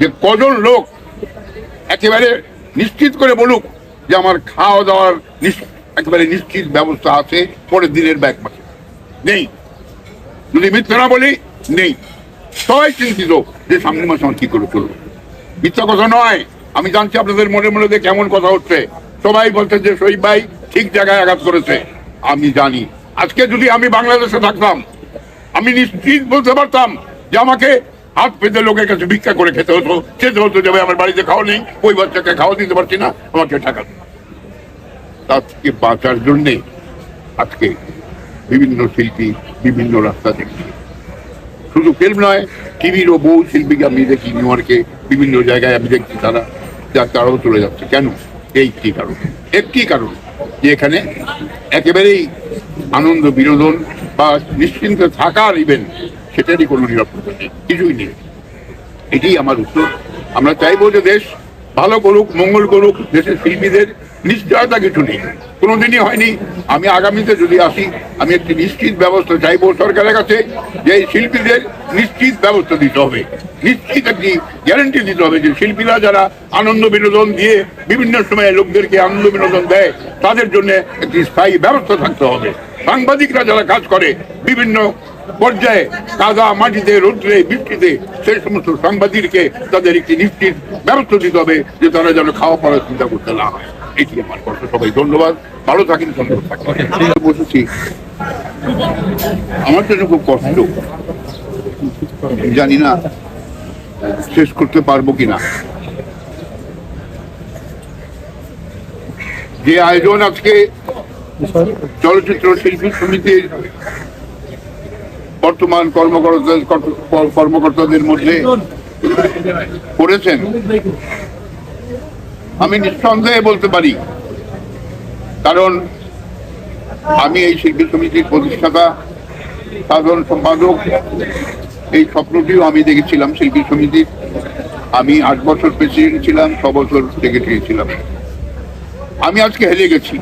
যে কজন লোক একেবারে নিশ্চিত করে বলুক যে আমার খাওয়া দাওয়ার একেবারে নিশ্চিত ব্যবস্থা আছে পরের দিনের ব্যাগ মাসে? নেই। যদি মিথ্যা না বলি, নেই। সবাই চিন্তিত যে সামনের মাসে আমার কি করে চলবে। মিথ্যা কথা নয়, আমি জানছি আপনাদের মনের মধ্যে কেমন কথা হচ্ছে। সবাই বলছে যে শহীদ ভাই ঠিক জায়গায় আঘাত করেছে। আমি জানি আজকে যদি আমি বাংলাদেশে থাকতাম, আমি নিশ্চিত বলতে পারতাম যে আমাকে হাত পেতে লোকের কাছে ভিক্ষা করে খেতে হতো, খেতে হতো যে ভাই আমার বাড়িতে খাওয়া নেই, ওই বাচ্চাকে খাওয়া দিতে পারছি না, আমাকে টাকা। তার থেকে বাঁচার জন্যে আজকে বিভিন্ন শিল্পী বিভিন্ন রাস্তা দেখছি। শুধু ফিল্ম নয়, টিভিরও বহু শিল্পীকে আমি দেখি নিউ ইয়র্কে বিভিন্ন জায়গায় আমি দেখছি তারাও চলে যাচ্ছে। কেন? একটি কারণ যে এখানে একেবারেই আনন্দ বিনোদন বা নিশ্চিন্ত থাকার ইভেন্ট, সেটারই কোনো নিরাপত্তা নেই, কিছুই নেই। এটাই আমার উত্তর। আমরা চাইবো যে দেশ ভালো করুক, মঙ্গল করুক, দেশের শিল্পীদের নিশ্চয়তা কিছু নেই, কোনোদিনই হয়নি। আমি আগামীতে যদি আসি, আমি একটি নিশ্চিত ব্যবস্থা চাইবো সরকারের কাছে, যে এই শিল্পীদের নিশ্চিত ব্যবস্থা দিতে হবে, নিশ্চিত একটি গ্যারান্টি দিতে হবে যে শিল্পীরা যারা আনন্দ বিনোদন দিয়ে বিভিন্ন সময়ে লোকদেরকে আনন্দ বিনোদন দেয়, তাদের জন্য একটি স্থায়ী ব্যবস্থা থাকতে হবে। সাংবাদিকরা যারা কাজ করে বিভিন্ন পর্যায়ে কাদা মাটিতে, রৌদ্রে, বৃষ্টিতে, সেই সমস্ত সাংবাদিককে তাদের একটি নিশ্চিত ব্যবস্থা দিতে হবে যে তারা যেন খাওয়া পড়ার চিন্তা করতে না হয়। এটি আমার কথা। সবাই ধন্যবাদ, ভালো থাকেন, সুন্দর থাকেন। বসেছি, আমার জন্য খুব কষ্ট, জানি না শেষ করতে পারবো কিনা। যে আয়োজন আজকে চলচ্চিত্র শিল্পী সমিতির বর্তমান কর্মকর্তাদের মধ্যে করেছেন, আমি নিঃসন্দেহে বলতে পারি, কারণ আমি এই শিল্পী সমিতির প্রতিষ্ঠাতা, সাধারণ সম্পাদক, এই স্বপ্নটিও আমি দেখেছিলাম শিল্পী সমিতির। আমি 8 বছর প্রেসিডেন্ট ছিলাম, 6 বছর সেক্রেটারি ছিলাম। আমি আজকে হেরে গেছি,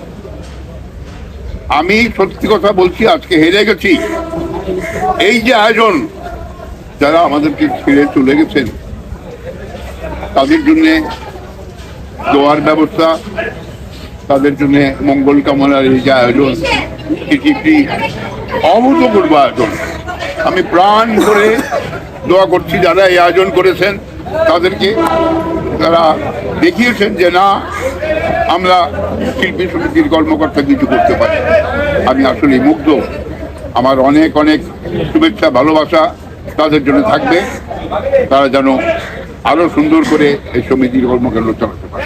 আমি সত্যি কথা বলছি, আজকে হেরে গেছি। এই যে আয়োজন, যারা আমাদেরকে ছেড়ে চলে গেছেন তাদের জন্য দোয়ার ব্যবস্থা, তাদের জন্য মঙ্গল কামনার এই যে আয়োজন, এটি একটি অভূতপূর্ব আয়োজন। আমি প্রাণ করে দোয়া করছি যারা এই আয়োজন করেছেন তাদেরকে, তারা দেখিয়েছেন যে না, আমরা শিল্পী সমিতির কর্মকর্তা কিছু করতে পারি। আমি আসলে মুগ্ধ। আমার অনেক অনেক শুভেচ্ছা, ভালোবাসা তাদের জন্য থাকবে। তারা যেন আরো সুন্দর করে এই সমিতির কর্মকাণ্ড চালাতে পারে।